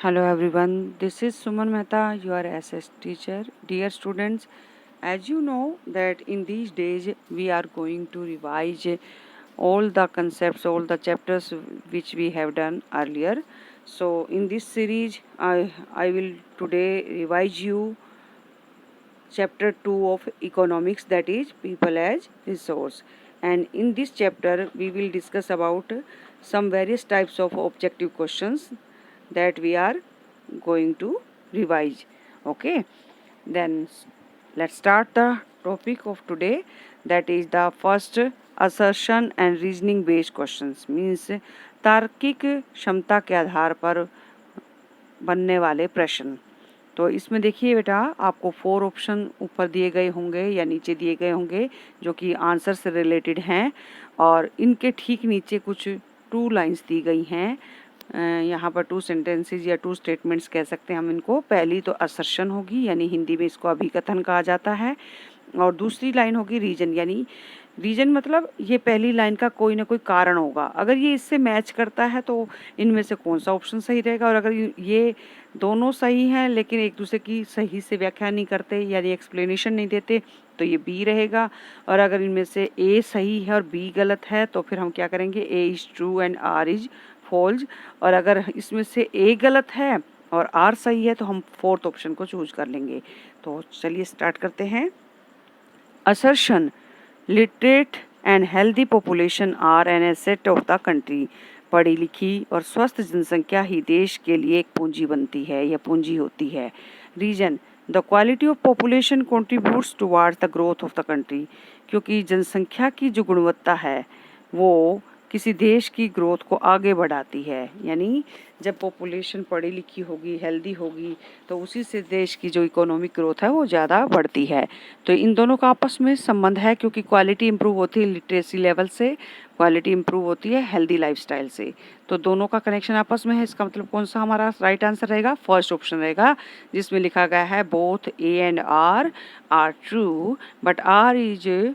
Hello everyone, this is Suman Mehta, your SS teacher. Dear students, as you know that in these days we are going to revise all the concepts, all the chapters which we have done earlier. So in this series, I will today revise you chapter 2 of economics, that is people as resource. And in this chapter we will discuss about some various types of objective questions that we are going to revise. Okay, then let's start the topic of today, that is the first assertion and reasoning based questions, means तार्किक क्षमता के आधार पर बनने वाले प्रश्न। तो इसमें देखिए बेटा, आपको 4 ऑप्शन ऊपर दिए गए होंगे या नीचे दिए गए होंगे जो कि आंसर से रिलेटेड हैं, और इनके ठीक नीचे कुछ 2 लाइंस दी गई हैं। यहाँ पर 2 सेंटेंसेस या 2 स्टेटमेंट्स कह सकते हैं हम इनको। पहली तो असर्शन होगी, यानी हिंदी में इसको अभिकथन कहा जाता है, और दूसरी लाइन होगी रीजन, यानी रीजन मतलब ये पहली लाइन का कोई ना कोई कारण होगा। अगर ये इससे मैच करता है तो इनमें से कौन सा ऑप्शन सही रहेगा, और अगर ये दोनों सही हैं लेकिन एक दूसरे की सही से व्याख्या नहीं करते यानी एक्सप्लेनेशन नहीं देते तो ये बी रहेगा। और अगर इनमें से ए सही है और बी गलत है तो फिर हम क्या करेंगे, A is true and R is false. और अगर इसमें से ए गलत है और आर सही है तो हम 4th ऑप्शन को चूज कर लेंगे। तो चलिए स्टार्ट करते हैं। Assertion, literate and healthy population are an asset of the country. पढ़ी लिखी और स्वस्थ जनसंख्या ही देश के लिए एक पूंजी बनती है या पूंजी होती है। Reason, the quality of population contributes towards the growth of the country. क्योंकि जनसंख्या की जो गुणवत्ता है वो किसी देश की ग्रोथ को आगे बढ़ाती है, यानी जब पॉपुलेशन पढ़ी लिखी होगी, हेल्दी होगी, तो उसी से देश की जो इकोनॉमिक ग्रोथ है वो ज़्यादा बढ़ती है। तो इन दोनों का आपस में संबंध है, क्योंकि क्वालिटी इंप्रूव होती है लिटरेसी लेवल से, क्वालिटी इंप्रूव होती है हेल्दी लाइफस्टाइल से। तो दोनों का कनेक्शन आपस में है। इसका मतलब कौन सा हमारा राइट आंसर रहेगा, फर्स्ट ऑप्शन रहेगा, जिसमें लिखा गया है both A and R are true but R is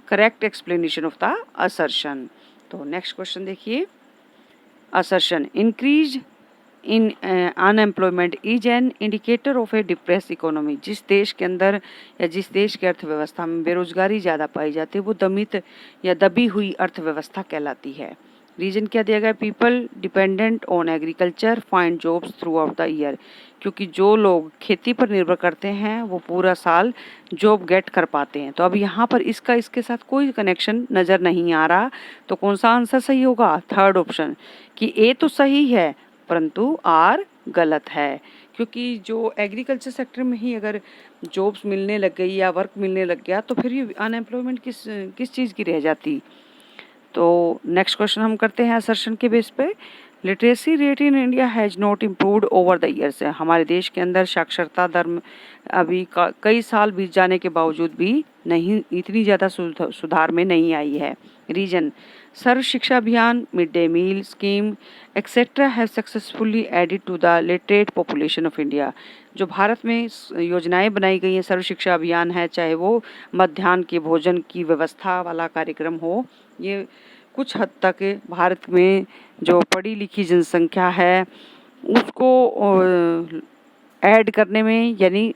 correct explanation of the assertion. तो नेक्स्ट क्वेश्चन देखिए। Assertion, increase in unemployment is an indicator of a depress economy. जिस देश के अंदर या जिस देश की अर्थव्यवस्था में बेरोजगारी ज़्यादा पाई जाती है वो दमित या दबी हुई अर्थव्यवस्था कहलाती है। रीजन क्या दिया गया, people dependent on agriculture find jobs through out the year. क्योंकि जो लोग खेती पर निर्भर करते हैं वो पूरा साल जॉब गेट कर पाते हैं। तो अब यहाँ पर इसका इसके साथ कोई कनेक्शन नज़र नहीं आ रहा, तो कौन सा आंसर सही होगा, 3rd ऑप्शन, कि ए तो सही है परंतु आर गलत है। क्योंकि जो एग्रीकल्चर सेक्टर में ही अगर जॉब्स मिलने लग गई या वर्क मिलने लग गया तो फिर ये अनएम्प्लॉयमेंट किस चीज़ की रह जाती। तो नेक्स्ट क्वेश्चन हम करते हैं असर्शन के बेस पे। Literacy rate in India has not improved over the years. हमारे देश के अंदर साक्षरता दर अभी कई साल बीत जाने के बावजूद भी नहीं, इतनी ज़्यादा सुधार में नहीं आई है। Reason, Sarva Shiksha Abhiyan, mid day meal scheme etcetera have successfully added to the literate population of India. जो भारत में योजनाएं बनाई गई हैं, सर्व शिक्षा अभियान है, चाहे वो मध्याह्न के भोजन की व्यवस्था वाला कार्यक्रम हो, ये कुछ हद तक भारत में जो पढ़ी लिखी जनसंख्या है उसको ऐड करने में यानी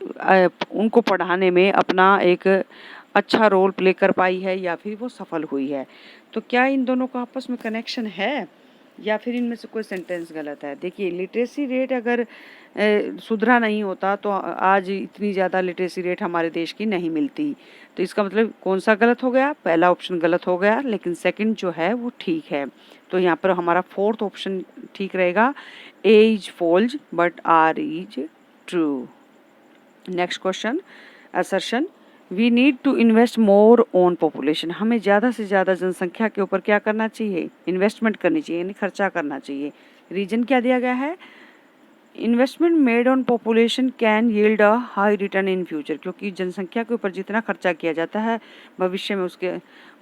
उनको पढ़ाने में अपना एक अच्छा रोल प्ले कर पाई है या फिर वो सफल हुई है। तो क्या इन दोनों का आपस में कनेक्शन है या फिर इनमें से कोई सेंटेंस गलत है। देखिए, लिटरेसी रेट अगर सुधरा नहीं होता तो आज इतनी ज़्यादा लिटरेसी रेट हमारे देश की नहीं मिलती। तो इसका मतलब कौन सा गलत हो गया, पहला ऑप्शन गलत हो गया, लेकिन सेकंड जो है वो ठीक है। तो यहाँ पर हमारा 4th ऑप्शन ठीक रहेगा, A is false but R is true. Next question, assertion, we need to invest more on population. हमें ज़्यादा से ज़्यादा जनसंख्या के ऊपर क्या करना चाहिए, इन्वेस्टमेंट करनी चाहिए, यानी खर्चा करना चाहिए। रीजन क्या दिया गया है, investment made on population can yield a high return in future. क्योंकि जनसंख्या के ऊपर जितना खर्चा किया जाता है भविष्य में उसके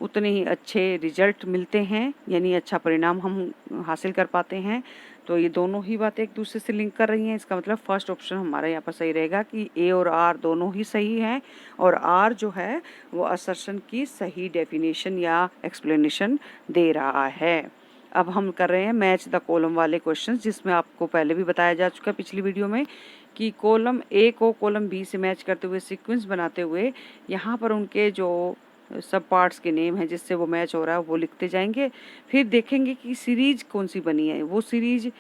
उतने ही अच्छे रिजल्ट मिलते हैं, यानी अच्छा परिणाम हम हासिल कर पाते हैं। तो ये दोनों ही बातें एक दूसरे से लिंक कर रही हैं। इसका मतलब फर्स्ट ऑप्शन हमारा यहाँ पर सही रहेगा कि ए और आर दोनों ही सही हैं, और आर जो है वो असर्शन की सही डेफिनेशन या एक्सप्लेनेशन दे रहा है। अब हम कर रहे हैं मैच द कॉलम वाले क्वेश्चंस, जिसमें आपको पहले भी बताया जा चुका है पिछली वीडियो में कि कॉलम ए को कॉलम बी से मैच करते हुए सीक्वेंस बनाते हुए यहाँ पर उनके जो सब पार्ट्स के नेम हैं जिससे वो मैच हो रहा है वो लिखते जाएंगे। फिर देखेंगे कि सीरीज कौन सी बनी है, वो सीरीज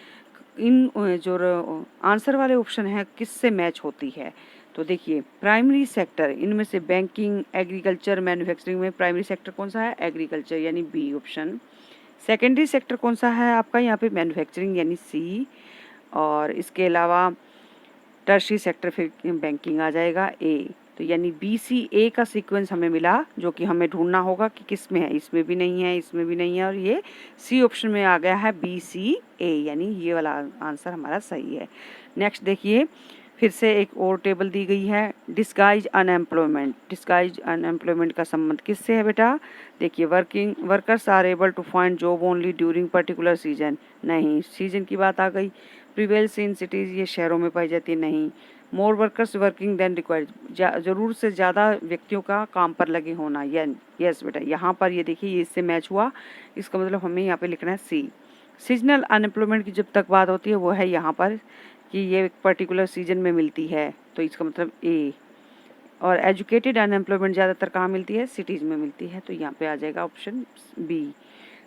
इन जो आंसर वाले ऑप्शन है किससे मैच होती है। तो देखिए प्राइमरी सेक्टर, इनमें से बैंकिंग, एग्रीकल्चर, मैन्युफैक्चरिंग में प्राइमरी सेक्टर कौन सा है, एग्रीकल्चर यानी बी ऑप्शन। सेकेंडरी सेक्टर कौन सा है आपका यहाँ पे, मैन्युफैक्चरिंग यानी सी। और इसके अलावा टर्शरी सेक्टर फिर बैंकिंग आ जाएगा ए। तो यानी बी सी ए का सीक्वेंस हमें मिला, जो कि हमें ढूंढना होगा कि किस में है, इसमें भी नहीं है, इसमें भी नहीं है, और ये सी ऑप्शन में आ गया है बी सी ए, यानी ये वाला आंसर हमारा सही है। नेक्स्ट देखिए, फिर से एक और टेबल दी गई है, डिस्गाइज अनएम्प्लॉयमेंट। डिस्गाइज अनएम्प्लॉयमेंट का संबंध किससे है बेटा, देखिए workers are able to find job only during particular season, नहीं, सीजन की बात आ गई। प्रिवेल्स इन सिटीज़, ये शहरों में पाई जाती है, नहीं। मोर वर्कर्स वर्किंग देन रिक्वायर्ड, ज़रूर से ज़्यादा व्यक्तियों का काम पर लगे होना, यस बेटा, यहाँ पर ये देखिए ये इससे मैच हुआ, इसका मतलब हमें यहाँ पे लिखना है सी। सीजनल अनएम्प्लॉयमेंट की जब तक बात होती है वो है यहाँ पर कि ये एक पर्टिकुलर सीजन में मिलती है, तो इसका मतलब ए। और एजुकेटेड अनएम्प्लॉयमेंट ज़्यादातर कहाँ मिलती है, सिटीज़ में मिलती है, तो यहाँ पे आ जाएगा ऑप्शन बी।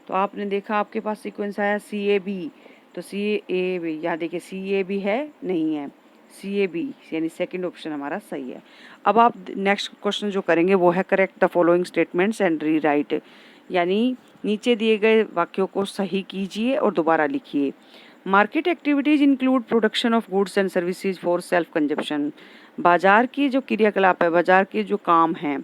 तो आपने देखा आपके पास सीक्वेंस आया सी ए बी, तो सी ए बी, यहाँ देखिए सी ए बी है, नहीं है, सी ए बी यानी सेकेंड ऑप्शन हमारा सही है। अब आप नेक्स्ट क्वेश्चन जो करेंगे वो है correct the following statements and re right, यानी नीचे दिए गए वाक्यों को सही कीजिए और दोबारा लिखिए। Market activities include production of goods and services for self consumption, बाजार की जो क्रियाकलाप है, बाजार के जो काम हैं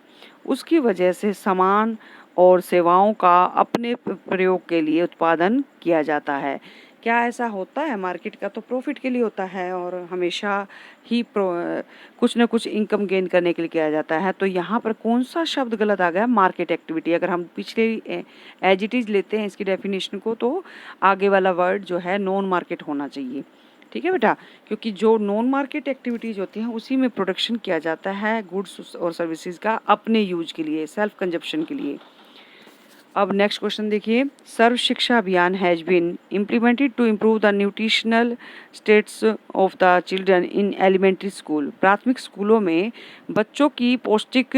उसकी वजह से सामान और सेवाओं का अपने प्रयोग के लिए उत्पादन किया जाता है। क्या ऐसा होता है, मार्केट का तो प्रॉफिट के लिए होता है और हमेशा ही कुछ ना कुछ इनकम गेन करने के लिए किया जाता है। तो यहाँ पर कौन सा शब्द गलत आ गया, मार्केट एक्टिविटी। अगर हम पिछले एज इट इज़ लेते हैं इसकी डेफिनेशन को, तो आगे वाला वर्ड जो है नॉन मार्केट होना चाहिए, ठीक है बेटा, क्योंकि जो नॉन मार्केट एक्टिविटीज़ होती हैं उसी में प्रोडक्शन किया जाता है गुड्स और सर्विसेज का अपने यूज के लिए, सेल्फ कंजप्शन के लिए। अब नेक्स्ट क्वेश्चन देखिए, Sarva Shiksha Abhiyan has been implemented to improve the nutritional status of the children in elementary school. प्राथमिक स्कूलों में बच्चों की पौष्टिक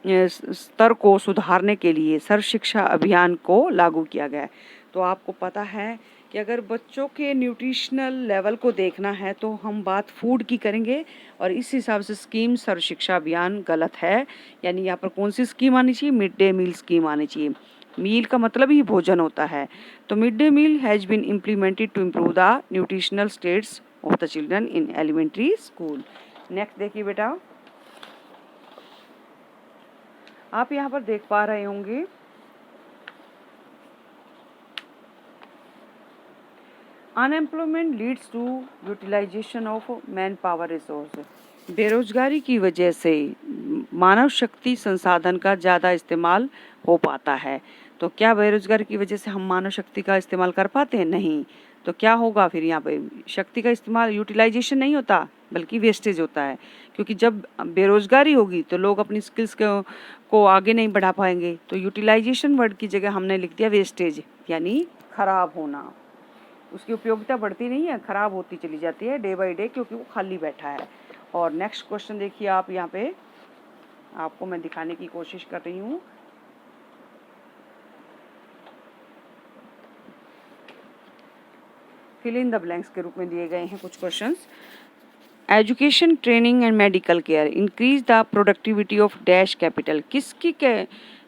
स्तर को सुधारने के लिए सर्व शिक्षा अभियान को लागू किया गया है। तो आपको पता है कि अगर बच्चों के न्यूट्रिशनल लेवल को देखना है तो हम बात फूड की करेंगे, और इस हिसाब से स्कीम सर्व शिक्षा अभियान गलत है। यानी यहाँ पर कौन सी स्कीम आनी चाहिए, मिड डे मील स्कीम आनी चाहिए। मील का मतलब ही भोजन होता है, तो mid day meal has been implemented to improve the nutritional status of the children in elementary school. Next देखिए बेटा, आप यहाँ पर देख पा रहे होंगे unemployment leads to utilization of man power resource. बेरोजगारी की वजह से मानव शक्ति संसाधन का ज़्यादा इस्तेमाल हो पाता है। तो क्या बेरोजगारी की वजह से हम मानव शक्ति का इस्तेमाल कर पाते हैं, नहीं। तो क्या होगा फिर, यहाँ पे शक्ति का इस्तेमाल, यूटिलाइजेशन नहीं होता बल्कि वेस्टेज होता है, क्योंकि जब बेरोजगारी होगी तो लोग अपनी स्किल्स को आगे नहीं बढ़ा पाएंगे। तो यूटिलाइजेशन वर्ड की जगह हमने लिख दिया वेस्टेज, यानी खराब होना। उसकी उपयोगिता बढ़ती नहीं है, खराब होती चली जाती है डे बाय डे, क्योंकि वो खाली बैठा है। और नेक्स्ट क्वेश्चन देखिए, आप यहाँ पे आपको मैं दिखाने की कोशिश कर रही हूँ। फिल इन द ब्लैंक्स के रूप में दिए गए हैं कुछ questions. Education, training and medical care increase the productivity of dash capital. किसकी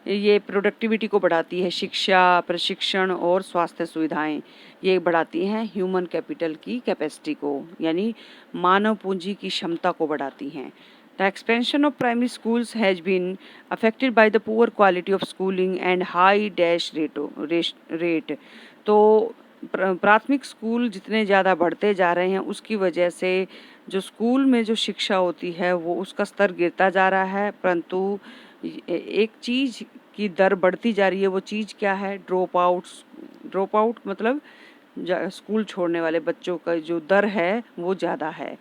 ये प्रोडक्टिविटी को बढ़ाती है, शिक्षा, प्रशिक्षण और स्वास्थ्य सुविधाएं ये बढ़ाती हैं ह्यूमन कैपिटल की कैपेसिटी को, यानी मानव पूंजी की क्षमता को बढ़ाती हैं। The expansion of primary schools has been affected by the poor quality of schooling and high dash rate. तो प्राथमिक स्कूल जितने ज़्यादा बढ़ते जा रहे हैं उसकी वजह से जो स्कूल में जो शिक्षा होती है वो उसका स्तर गिरता जा रहा है, परंतु एक चीज़ की दर बढ़ती जा रही है। वो चीज़ क्या है, ड्रॉप आउट मतलब स्कूल छोड़ने वाले बच्चों का जो दर है वो ज़्यादा है।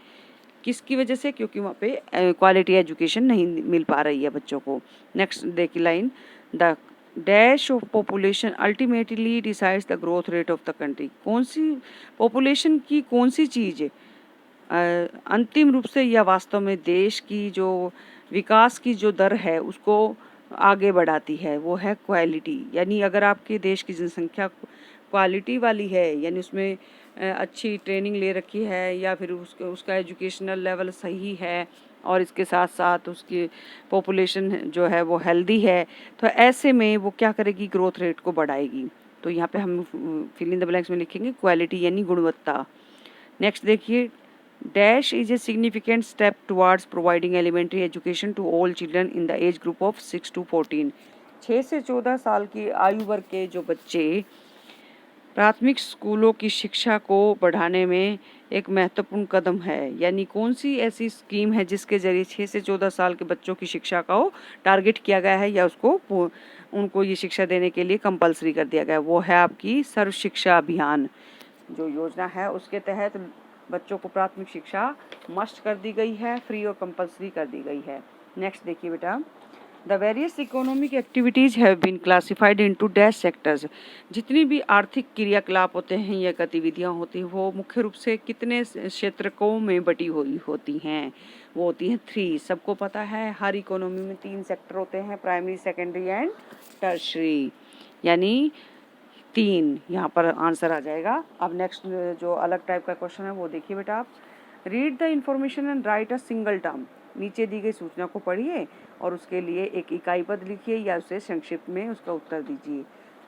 किसकी वजह से, क्योंकि वहाँ पे क्वालिटी एजुकेशन नहीं मिल पा रही है बच्चों को। नेक्स्ट देखिए line, the dash of population ultimately decides the growth rate of the country. कौन सी पॉपुलेशन की कौन सी चीज़ अंतिम रूप से या वास्तव में देश की जो विकास की जो दर है उसको आगे बढ़ाती है, वो है क्वालिटी। यानी अगर आपके देश की जनसंख्या क्वालिटी वाली है, यानी उसमें अच्छी ट्रेनिंग ले रखी है, या फिर उसका एजुकेशनल लेवल सही है, और इसके साथ साथ उसकी पॉपुलेशन जो है वो हेल्दी है, तो ऐसे में वो क्या करेगी, ग्रोथ रेट को बढ़ाएगी। तो यहाँ पे हम फिल इन द ब्लैंक्स में लिखेंगे क्वालिटी यानी गुणवत्ता। नेक्स्ट देखिए, dash is a significant step towards providing elementary education to all children in the age group of 6 to 14। 6 से 14 साल की आयु वर्ग के जो बच्चे प्राथमिक स्कूलों की शिक्षा को बढ़ाने में एक महत्वपूर्ण कदम है। यानी कौन सी ऐसी स्कीम है जिसके जरिए 6 से 14 साल के बच्चों की शिक्षा को टारगेट किया गया है, या उनको ये शिक्षा देने के लिए कंपलसरी कर दिया गया है, वो है आपकी सर्व शिक्षा अभियान जो योजना है। उसके तहत बच्चों को प्राथमिक शिक्षा मस्ट कर दी गई है, फ्री और कंपलसरी कर दी गई है। नेक्स्ट देखिए बेटा, the various economic activities have been classified into dash sectors. जितनी भी आर्थिक क्रियाकलाप होते हैं या गतिविधियां होती हैं वो मुख्य रूप से कितने क्षेत्रकों में बटी हुई होती हैं, वो होती हैं 3। सबको पता है हर इकोनॉमी में 3 सेक्टर होते हैं, प्राइमरी, सेकेंडरी एंड टर्शरी, यानी 3 यहाँ पर आंसर आ जाएगा। अब नेक्स्ट जो अलग टाइप का क्वेश्चन है वो देखिए बेटा आप, read the information and right a single term. नीचे दी गई सूचना को पढ़िए और उसके लिए एक इकाई पद लिखिए या उसे संक्षिप्त में उसका उत्तर दीजिए।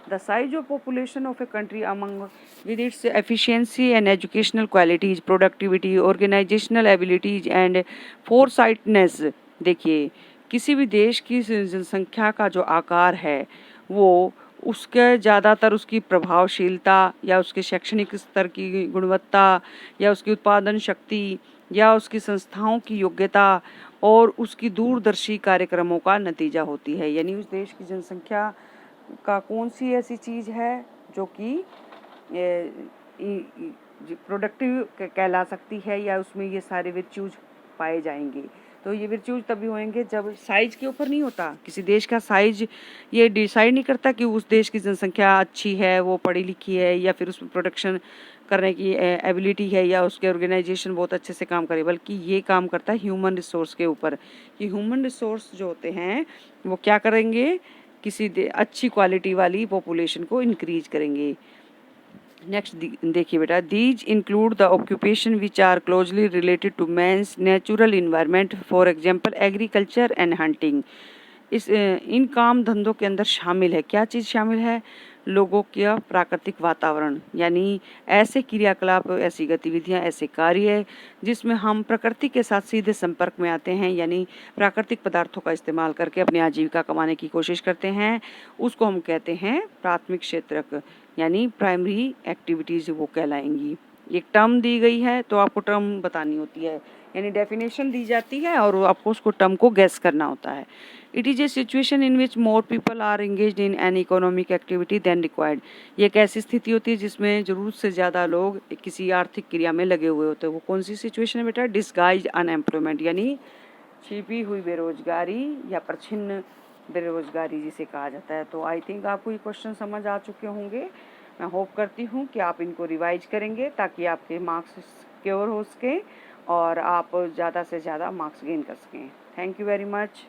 The size of population of a country among with its efficiency and educational qualities, productivity, organizational abilities and foresightness. देखिए, किसी भी देश की जनसंख्या का जो आकार है वो उसके ज़्यादातर उसकी प्रभावशीलता या उसके शैक्षणिक स्तर की गुणवत्ता या उसकी उत्पादन शक्ति या उसकी संस्थाओं की योग्यता और उसकी दूरदर्शी कार्यक्रमों का नतीजा होती है। यानी उस देश की जनसंख्या का कौन सी ऐसी चीज़ है जो कि प्रोडक्टिव कहला सकती है, या उसमें ये सारे विर्च्यूज पाए जाएंगे। तो ये विर्च्यूज तभी होंगे जब साइज के ऊपर नहीं होता, किसी देश का साइज ये डिसाइड नहीं करता कि उस देश की जनसंख्या अच्छी है, वो पढ़ी लिखी है, या फिर उसमें प्रोडक्शन करने की एबिलिटी है, या उसके ऑर्गेनाइजेशन बहुत अच्छे से काम करे, बल्कि ये काम करता है ह्यूमन रिसोर्स के ऊपर, कि ह्यूमन रिसोर्स जो होते हैं वो क्या करेंगे, किसी अच्छी क्वालिटी वाली पॉपुलेशन को इंक्रीज करेंगे। नेक्स्ट देखिए बेटा, these include the occupation which are closely related to man's natural environment, for example agriculture and hunting. इन काम धंधों के अंदर शामिल है, क्या चीज़ शामिल है, लोगों का प्राकृतिक वातावरण, यानी ऐसे क्रियाकलाप, ऐसी गतिविधियां, ऐसे कार्य जिसमें हम प्रकृति के साथ सीधे संपर्क में आते हैं, यानी प्राकृतिक पदार्थों का इस्तेमाल करके अपनी आजीविका कमाने की कोशिश करते हैं, उसको हम कहते हैं प्राथमिक क्षेत्रक, यानी प्राइमरी एक्टिविटीज़ वो कहलाएंगी। एक टर्म दी गई है तो आपको टर्म बतानी होती है, यानी डेफिनेशन दी जाती है और आपको उसको टर्म को गेस करना होता है। It is a situation in which more people are engaged in an economic activity than required. ये एक ऐसी स्थिति होती है जिसमें ज़रूरत से ज़्यादा लोग किसी आर्थिक क्रिया में लगे हुए होते हैं। वो कौन सी सिचुएशन है बेटा, डिस्गाइज्ड अनएम्प्लॉयमेंट, यानी छिपी हुई बेरोजगारी या परछिन्न बेरोजगारी जिसे कहा जाता है। तो आई थिंक आपको ये क्वेश्चन समझ आ चुके होंगे। मैं होप करती हूँ कि आप इनको रिवाइज करेंगे ताकि आपके मार्क्स सिक्योर हो सकें और आप ज़्यादा से ज़्यादा मार्क्स गेन कर सकें। Thank you very much.